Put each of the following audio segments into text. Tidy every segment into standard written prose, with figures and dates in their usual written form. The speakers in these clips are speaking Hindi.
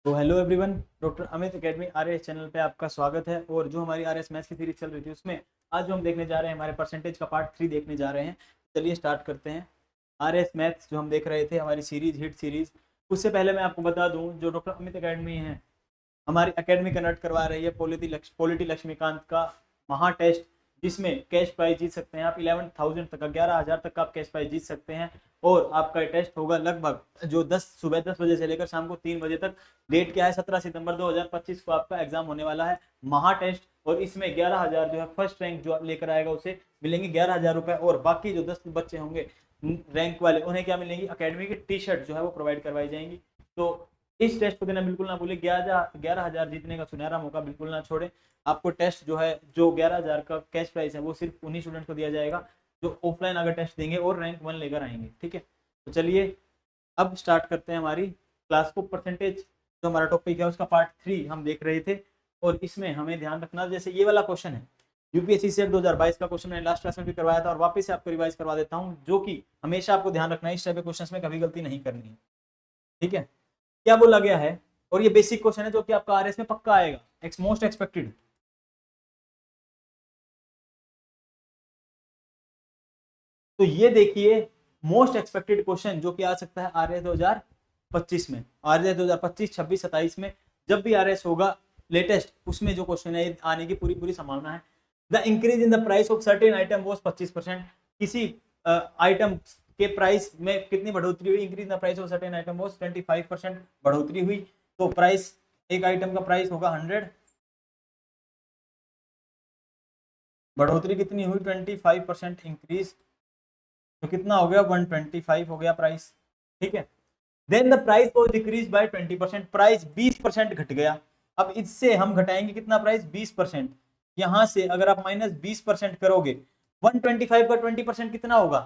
तो hello everyone, doctor Amit academy RS channel पे आपका स्वागत है। और जो हमारी आरएस मैथ्स की सीरीज चल रही थी उसमें आज जो हम देखने जा रहे हैं हमारे परसेंटेज का पार्ट 3 देखने जा रहे हैं। चलिए स्टार्ट करते हैं। आरएस मैथ्स जो हम देख रहे थे हमारी सीरीज हिट सीरीज, उससे पहले मैं आपको बता दूं जो डॉक्टर अमित एकेडमी है हमारी एकेडमी कंडक्ट करवा रही है पॉलिटी लक्ष्मीकांत का महा टेस्ट, जिसमें कैश प्राइज जीत सकते हैं आप 11,000 तक का, 11,000 तक का आप कैश प्राइज जीत सकते हैं। और आपका टेस्ट होगा लगभग जो सुबह 10 बजे से लेकर शाम को 3 बजे तक। डेट क्या है? 17 सितंबर 2025 को आपका एग्जाम होने वाला है, महा टेस्ट। और इसमें 11,000 जो है फर्स्ट रैंक जो लेकर आएगा उसे मिलेंगे 11,000 रुपए। और बाकी जो 10 बच्चे होंगे रैंक वाले उन्हें क्या मिलेंगी? अकेडमी की टी शर्ट जो है वो प्रोवाइड करवाई जाएंगी। तो इस टेस्ट को देना बिल्कुल ना भूले। 11,000 जीतने का सुनहरा मौका बिल्कुल ना छोड़े। आपको टेस्ट जो है जो 11,000 का कैश प्राइस है वो सिर्फ उन्हीं स्टूडेंट को दिया जाएगा जो ऑफलाइन अगर टेस्ट देंगे और रैंक 1 लेकर आएंगे। ठीक है, तो चलिए अब स्टार्ट करते हैं हमारी क्लास को। परसेंटेज जो हमारा टॉपिक है उसका पार्ट 3 हम देख रहे थे। और इसमें हमें ध्यान रखना, जैसे ये वाला क्वेश्चन है यूपीएससी से 2022 का क्वेश्चन, मैंने लास्ट क्लास में भी करवाया था और वापस से आपको रिवाइज करवा देता हूँ, जो कि हमेशा आपको ध्यान रखना है इस टाइप के क्वेश्चन में कभी गलती नहीं करनी है। ठीक है, क्या बोला गया है? और ये बेसिक क्वेश्चन है जो कि आपका आरएस में पक्का आएगा, मोस्ट एक्सपेक्टेड। तो ये देखिए मोस्ट एक्सपेक्टेड क्वेश्चन जो कि आ सकता है आरएस 2025 में, आरएस 2025, 26, 27 में जब भी आरएस होगा लेटेस्ट, उसमें जो क्वेश्चन है आने की पूरी पूरी संभावना है। The increase in the price of certain item was 25%। किसी आइटम के प्राइस में कितनी बढ़ोतरी हुई? Increase in the price of certain item was 25% बढ़ोतरी हुई। तो प्राइस, एक आइटम का प्राइस होगा 100, बढ़ोतरी कितनी हुई? 25% इंक्रीज, तो कितना हो गया? 125 हो गया प्राइस। ठीक है, then the price was decrease by 20%, price 20% घट गया। अब इससे हम घटाएंगे कितना प्राइस? 20%। यहां से अगर आप माइनस 20% करोगे 125 का 20% कितना होगा?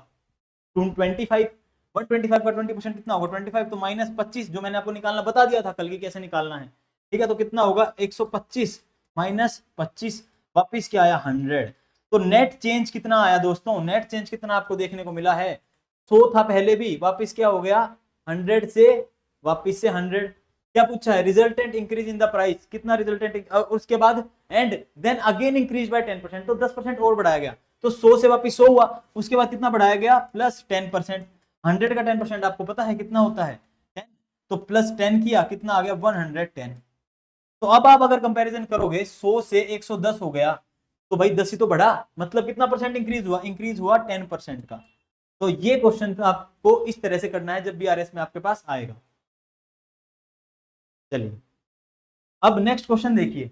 25। 125 का 20% कितना होगा? 25। तो माइनस 25 जो मैंने आपको निकालना बता दिया था कल की कैसे निकालना है। ठीक है, तो कितना होगा? 125 माइनस 25, वापिस क्या आया? 100। तो नेट चेंज कितना आया दोस्तों? नेट चेंज कितना आपको देखने को मिला है? 100 था पहले भी, वापिस क्या हो गया? 100 से वापिस से 100। क्या पूछा है? Resultant increase in the price, कितना रिजल्टेंट? उसके बाद and then again increase by 10%, तो 10% और बढ़ाया गया। तो 100 से वापिस 100 हुआ, उसके बाद कितना बढ़ाया गया? प्लस 10%। 100 का 10% आपको पता है कितना होता है? 10। तो प्लस 10 किया, कितना आ गया? 110। तो अब आप अगर कंपैरिजन करोगे 100 से 110 हो गया, तो भाई 10 ही तो बढ़ा, मतलब कितना परसेंट इंक्रीज हुआ? इंक्रीज हुआ 10% का। तो ये क्वेश्चन आपको इस तरह से करना है जब भी आरएस में आपके पास आएगा। चलिए अब नेक्स्ट क्वेश्चन देखिए।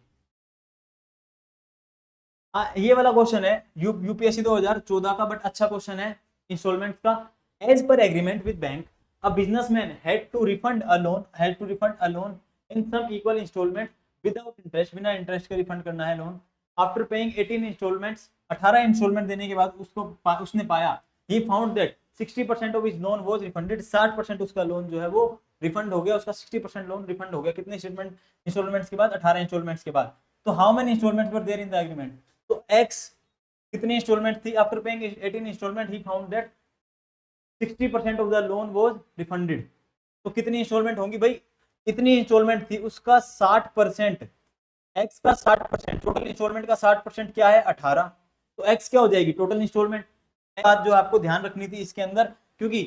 ये वाला क्वेश्चन है यूपीएससी 2014 का, बट अच्छा क्वेश्चन है इंस्टॉलमेंट का। As per agreement with bank, a businessman had to refund a loan in some equal instalment without interest, बिना इंटरेस्ट के रिफंड करना है loan. After paying 18 instalments, 18 instalment देने के बाद उसने पाया, he found that 60% of his loan was refunded, 60% उसका लोन जो है वो रिफंड हो गया, उसका 60% लोन रिफंड हो गया। कितने स्टेटमेंट इंस्टॉलमेंट्स के बाद? 18 इंस्टॉलमेंट्स के बाद। तो how many instalments were there in the agreement? तो x कितनी इंस्टॉलमेंट थी? After paying 18 instalment he found that 60% of the loan was refunded. तो कितनी इंस्टॉलमेंट होंगी भाई? इतनी इंस्टॉलमेंट थी, उसका 60%, x का 60%, टोटल इंस्टॉलमेंट का 60% क्या है? 18। तो x क्या हो जाएगी? Total instalment. बात जो आपको ध्यान रखनी थी इसके अंदर, क्योंकि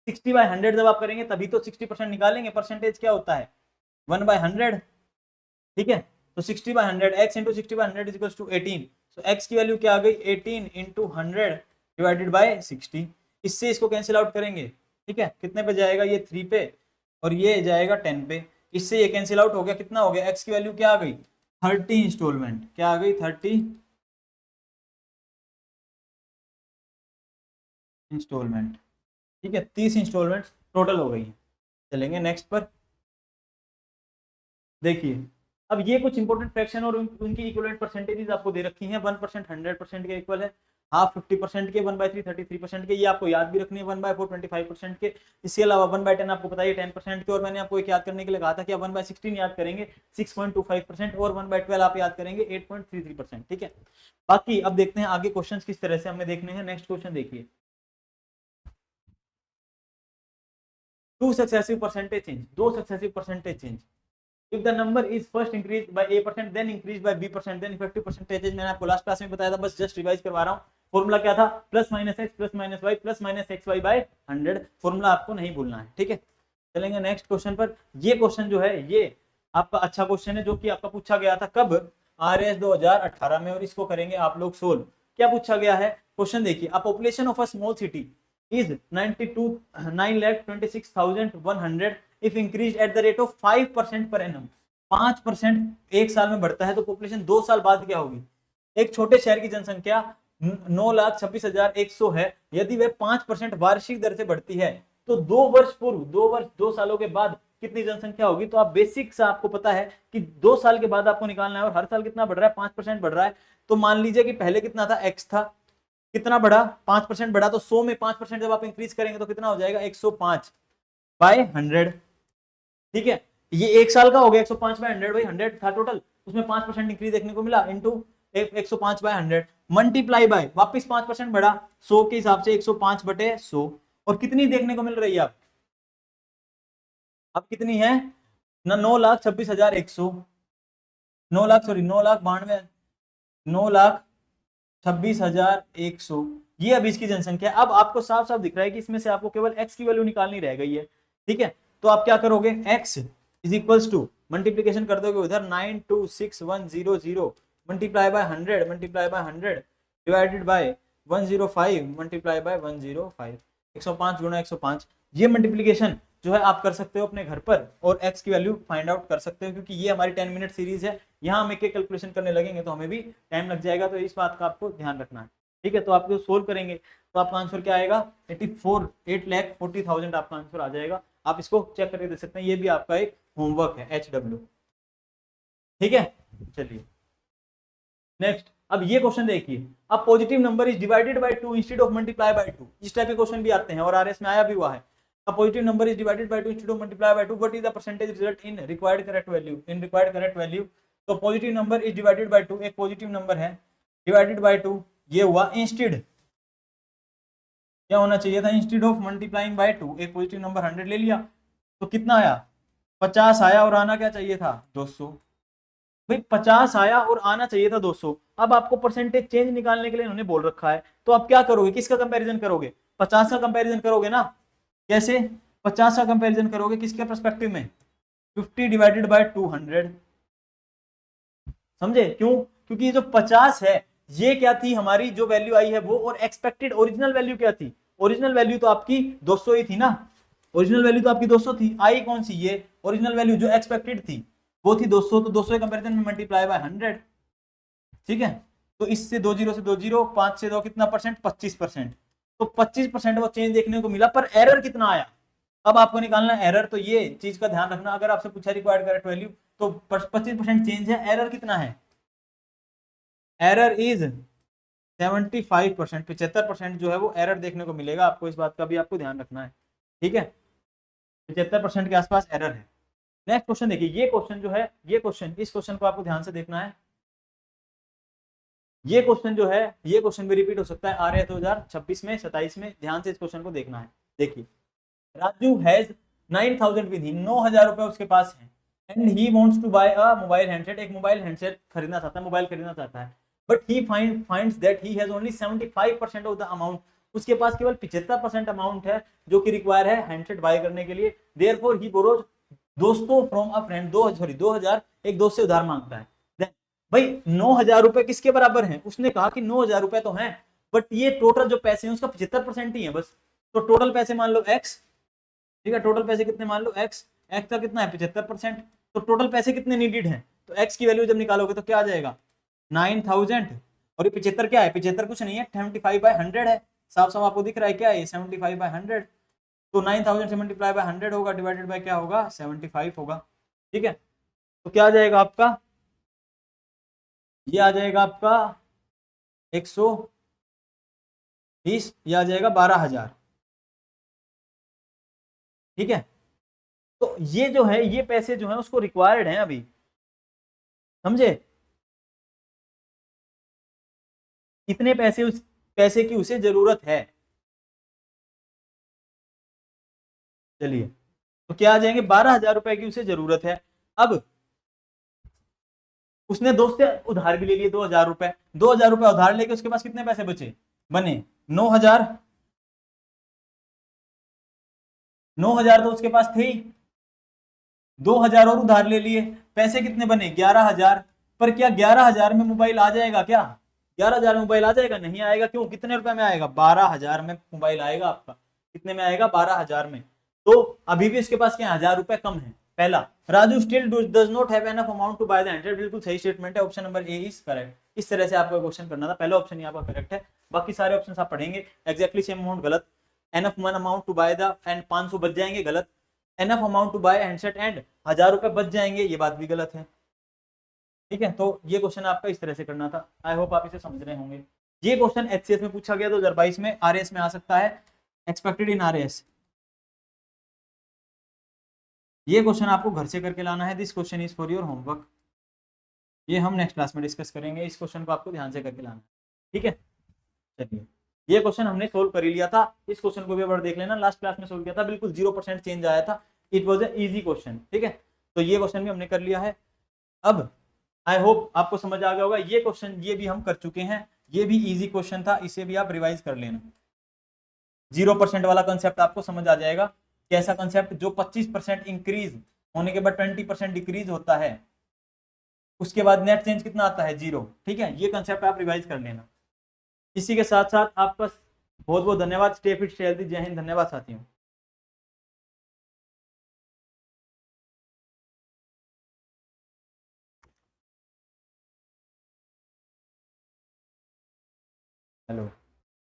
60/100 जब आप करेंगे तभी तो 60% निकालेंगे। परसेंटेज क्या होता है? 1/100। ठीक है, तो 60/100, x into 60/100 is equals to 18। तो x की वैल्यू क्या आ गई? 18 इंटू 100 डिवाइडेड बाय 60। इससे इसको कैंसिल आउट करेंगे। ठीक है, कितने पे जाएगा? ये 3 पे, और ये जाएगा 10 पे। इससे ये कैंसिल आउट हो गया। कितना हो गया? x की वैल्यू क्या आ गई? 30 इंस्टॉलमेंट। क्या आ गई? 30 इंस्टॉलमेंट। ठीक है, 30 इंस्टॉलमेंट टोटल हो गई है। चलेंगे नेक्स्ट पर। देखिए अब ये कुछ इंपॉर्टेंट फ्रैक्शन और उनकी इक्विवेलेंट परसेंटेजेस आपको दे रखी हैं। 1% 100% के इक्वल है, हाफ 50% के, 1/3 33% के। ये आपको याद भी रखनी है। 1/4 25% के। इसके अलावा 1/10 आपको पता है 10% के। और मैंने आपको एक याद करने के लिए कहा था कि आप 1/16 याद करेंगे 6.25%, और 1/12 आप याद करेंगे 8.33%। ठीक है, बाकी अब देखते हैं आगे क्वेश्चन किस तरह से हमें देखने हैं। नेक्स्ट क्वेश्चन देखिए। टू सक्सेसिव परसेंटेज चेंज, दो successive percentage change if the number is first increase by a% then increase by b% then effective percentage. मैंने आपको लास्ट क्लास में बताया था, बस जस्ट रिवाइज करवा रहा हूँ। फॉर्मूला क्या था? Plus minus x plus minus y plus minus x y by 100। Formula आपको नहीं भूलना है, ठीक है। चलेंगे नेक्स्ट क्वेश्चन पर। ये क्वेश्चन जो है ये आपका अच्छा क्वेश्चन है, जो कि आपका पूछा गया था कब? RS 2018 में, और इसको करेंगे आप लोग सोल्व। क्या पूछा गया है क्वेश्चन? देखिए, a population of a small city is 9,26,100 if increased at the rate of 5% per annum। 5% एक साल में बढ़ता है तो पॉपुलेशन 2 साल बाद क्या होगी? एक छोटे शहर की जनसंख्या 9,26,100 है, यदि वह 5% वार्षिक दर से बढ़ती है तो 2 वर्ष पूर्व, 2 सालों के बाद कितनी जनसंख्या होगी? तो आप बेसिक से आपको पता है कि 2 साल के बाद आपको निकालना है, और हर साल कितना बढ़ रहा है? 5% बढ़ रहा है। तो मान लीजिए कि पहले कितना था? x था, कितना बढ़ा? 5% बढ़ा, तो 100 में 5% जब आप इंक्रीज करेंगे तो कितना हो जाएगा? 105 बाय 100, ठीक है। ये एक साल का हो गया 105 बाय 100, भाई 100 था टोटल, उसमें 5% इंक्रीज देखने को मिला, इंटू 105 बाय 100 मल्टीप्लाई बाय वापिस 5% बढ़ा 100 के हिसाब से 105 बटे 100, और कितनी देखने को मिल रही है अब कितनी है ना? 9,26,100, 9,26,100, ये अब इसकी जनसंख्या। अब आपको साफ साफ दिख रहा है कि इसमें से आपको केवल x की वैल्यू निकालनी रह गई है, ठीक है। तो आप क्या करोगे? x is equals to multiplication कर दोगे उधर 926,100 multiply by 100 multiply by 100 divided by 105 multiply by 105, 105 गुणा 105। ये मल्टीप्लीकेशन जो है आप कर सकते हो अपने घर पर, और x की वैल्यू फाइंड आउट कर सकते हो, क्योंकि ये हमारी 10 मिनट सीरीज है। यहाँ हम एक एक कैलकुलेशन करने लगेंगे तो हमें भी टाइम लग जाएगा, तो इस बात का आपको ध्यान रखना है, ठीक है। तो आप जो सोल्व करेंगे तो आपका आंसर क्या आएगा? 8,40,00,000 आपका आंसर आ जाएगा। आप इसको चेक करके देख सकते हैं, ये भी आपका एक होमवर्क है HW, ठीक है। चलिए नेक्स्ट, अब ये क्वेश्चन देखिए, अब positive number is divided by 2 instead of multiply by 2। इस टाइप के क्वेश्चन भी आते हैं और RS में आया भी हुआ है। A positive number is divided by 2 instead of multiply by 2. What is the percentage result in required correct value? In required correct value, तो positive number is divided by 2, एक पॉजिटिव नंबर है डिवाइडेड बाय 2, ये हुआ इंस्टेड, क्या होना चाहिए था? इंस्टेड ऑफ मल्टीप्लाइंग बाय 2, एक पॉजिटिव नंबर 100 ले लिया तो कितना आया? 50 आया, और आना क्या चाहिए था? 200। भाई 50 आया और आना चाहिए था 200। अब आपको परसेंटेज चेंज निकालने के लिए इन्होंने बोल रखा है, तो आप क्या करोगे? किसका कंपैरिजन करोगे? 50 का कंपैरिजन करोगे ना। कैसे 50 का कंपैरिजन करोगे? किसके पर्सपेक्टिव में? 50 डिवाइडेड बाय 200, समझे? क्यों? क्योंकि ये जो 50 है ये क्या थी? हमारी जो वैल्यू आई है वो, और एक्सपेक्टेड ओरिजिनल वैल्यू क्या थी? ओरिजिनल वैल्यू तो आपकी 200 ही थी ना। ओरिजिनल वैल्यू तो आपकी 200 थी, आई कौन सी? ये ओरिजिनल वैल्यू जो एक्सपेक्टेड थी वो थी 200, तो 200 के कंपैरिजन में मल्टीप्लाई बाय 100, ठीक है। तो इससे 20 से 20, 5 से 2 कितना परसेंट? 25%। तो 25% वो चेंज देखने को मिला, पर एरर कितना आया? अब आपको निकालना एरर, तो ये चीज का ध्यान रखना। अगर आपसे पूछा रिक्वायर्ड करेक्ट वैल्यू तो 25% चेंज है, एरर कितना है? एरर इज 75%, 75% जो है वो एरर देखने को मिलेगा आपको। इस बात का भी आपको ध्यान रखना है, ठीक है। 75% के आसपास एरर है। नेक्स्ट क्वेश्चन देखिए, ये क्वेश्चन जो है, ये क्वेश्चन, इस क्वेश्चन को आपको ध्यान से देखना है। ये क्वेश्चन जो है, ये क्वेश्चन भी रिपीट हो सकता है RS 2026 में, 27 में। ध्यान से इस क्वेश्चन को देखना है। देखिए, राजू हैज 9,000 विद हिम, 9,000 रुपए उसके पास है, and he wants to buy a mobile handset, एक मोबाइल हैंडसेट खरीदना चाहता है, मोबाइल खरीदना चाहता है। But he finds that he has only 75% of the amount, उसके पास केवल 75% अमाउंट है जो कि रिक्वायर है हैंडसेट बाय करने के लिए। देयरफॉर ही बोरोज दोस्तों फ्रॉम अ फ्रेंड, 2,000 एक दोस्त से उधार मांगता है। भाई 9,000 रुपए किसके बराबर हैं? उसने कहा कि 9,000 रुपए तो हैं, बट ये टोटल जो पैसे हैं उसका 75% ही है बस। तो टोटल पैसे मान लो x, ठीक है। टोटल पैसे कितने मान लो x, x का कितना है? 75%। तो टोटल पैसे कितने नीडेड हैं? तो x की वैल्यू जब निकालोगे तो क्या आ जाएगा? 9,000, और ये 75 क्या है? 75 कुछ नहीं है, 75/100 है। साफ साफ आपको दिख रहा है क्या है? 75/100। तो 9,000 से मल्टीप्लाई बाय 100 होगा, डिवाइडेड बाय क्या होगा? 75 होगा, ठीक है। तो क्या आ जाएगा आपका? ये आ जाएगा आपका 120, ये आ जाएगा 12,000, ठीक है। तो ये जो है, ये पैसे जो है उसको रिक्वायर्ड है अभी, समझे? कितने पैसे? उस पैसे की उसे जरूरत है। चलिए, तो क्या आ जाएंगे? 12,000 रुपए की उसे जरूरत है। अब उसने दोस्त से उधार भी ले लिए 2,000 रुपए, 2,000 रुपए उधार लेके उसके पास कितने पैसे बचे, बने 9,000, 9,000 तो उसके पास थे ही, 2,000 और उधार ले लिए, पैसे कितने बने 11,000। पर क्या 11,000 में मोबाइल आ जाएगा क्या, 11,000 में मोबाइल आ जाएगा, नहीं आएगा। क्यों, कितने रुपए में आएगा, 12,000 में मोबाइल आएगा आपका, कितने में आएगा, 12,000 में। तो अभी भी इसके पास क्या 1,000 रुपए कम है। पहला, Raju still does not have enough amount to buy the handset, बिल्कुल सही स्टेटमेंट है, option number A is correct. इस तरह से आपको क्वेश्चन करना था, पहला ऑप्शन ही आपका करेक्ट है, बाकी सारे ऑप्शन आप पढ़ेंगे। एग्जैक्टली सेम अमाउंट गलत, enough one amount to buy the and 500 बच जाएंगे गलत, enough amount to buy handset and 1,000 रुपए बच जाएंगे, ये बात भी गलत है। ठीक है, तो ये क्वेश्चन आपका इस तरह से करना था, आई होप आप इसे समझ रहे होंगे। ये क्वेश्चन एचसीएस में पूछा गया 2022 में, आरएएस में आ सकता है, एक्सपेक्टेड इन आरएएस। ये क्वेश्चन आपको घर से करके लाना है, this question is for your homework. ये हम नेक्स्ट क्लास में डिस्कस करेंगे, इस क्वेश्चन को आपको ध्यान से करके लाना है, ठीक है। चलिए, ये क्वेश्चन हमने सोल्व कर ही लिया था, इस क्वेश्चन को भी एक बार देख लेना, लास्ट क्लास में सोल्व किया था, बिल्कुल 0% चेंज आया था, it was a easy question, ठीक है। तो ये क्वेश्चन भी हमने कर लिया है। अब आई होप आपको समझ आ गया होगा, ये क्वेश्चन ये भी हम कर चुके हैं, ये भी इजी क्वेश्चन था, इसे भी आप रिवाइज कर लेना। 0% वाला कंसेप्ट आपको समझ आ जाएगा, कैसा कंसेप्ट, जो 25% इंक्रीज होने के बाद 20% डिक्रीज होता है, उसके बाद नेट चेंज कितना आता है, 0। ठीक है, ये कंसेप्ट आप रिवाइज कर लेना। इसी के साथ साथ आपका बहुत बहुत धन्यवाद, स्टे फिट स्टे हेल्थी, जय हिंद, धन्यवाद साथियों। हेलो।